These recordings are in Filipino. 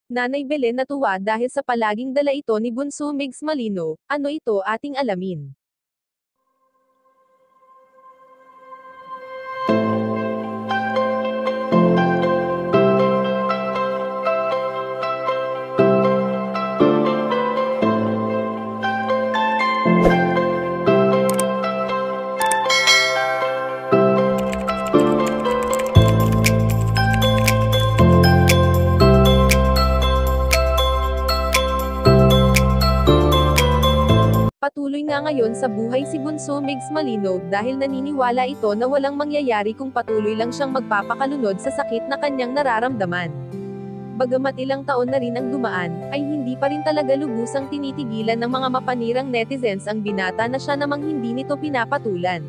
Nanay Belen natuwa dahil sa palaging dala ito ni Bunso Migs Malino. Ano ito ating alamin? Patuloy nga ngayon sa buhay si Bunso Migs Malino dahil naniniwala ito na walang mangyayari kung patuloy lang siyang magpapakalunod sa sakit na kanyang nararamdaman. Bagamat ilang taon na rin ang dumaan, ay hindi pa rin talaga lubusang tinitigilan ng mga mapanirang netizens ang binata na siya namang hindi nito pinapatulan.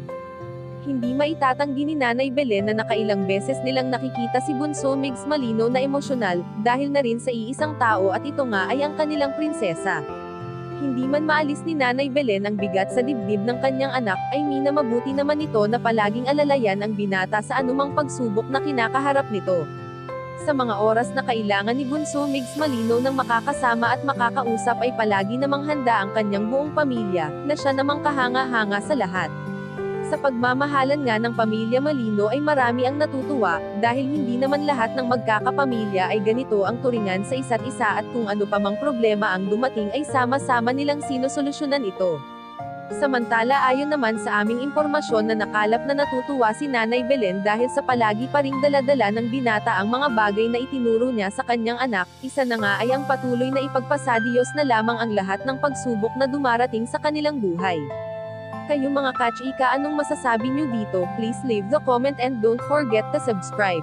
Hindi maitatanggi ni Nanay Belen na nakailang beses nilang nakikita si Bunso Migs Malino na emosyonal, dahil na rin sa iisang tao at ito nga ay ang kanilang prinsesa. Hindi man maalis ni Nanay Belen ang bigat sa dibdib ng kanyang anak, ay minamabuti naman ito na palaging alalayan ang binata sa anumang pagsubok na kinakaharap nito. Sa mga oras na kailangan ni Bunso Migs Malino ng makakasama at makakausap ay palagi namang handa ang kanyang buong pamilya, na siya namang kahanga-hanga sa lahat. Sa pagmamahalan nga ng pamilya Malino ay marami ang natutuwa, dahil hindi naman lahat ng magkakapamilya ay ganito ang turingan sa isa't isa at kung ano pa mang problema ang dumating ay sama-sama nilang sinusolusyonan ito. Samantala ayon naman sa aming impormasyon na nakalap na natutuwa si Nanay Belen dahil sa palagi pa ring dala-dala ng binata ang mga bagay na itinuro niya sa kanyang anak, isa na nga ay ang patuloy na ipagpasadiyos na lamang ang lahat ng pagsubok na dumarating sa kanilang buhay. Kayo mga kachika, anong masasabi nyo dito? Please leave the comment and don't forget to subscribe.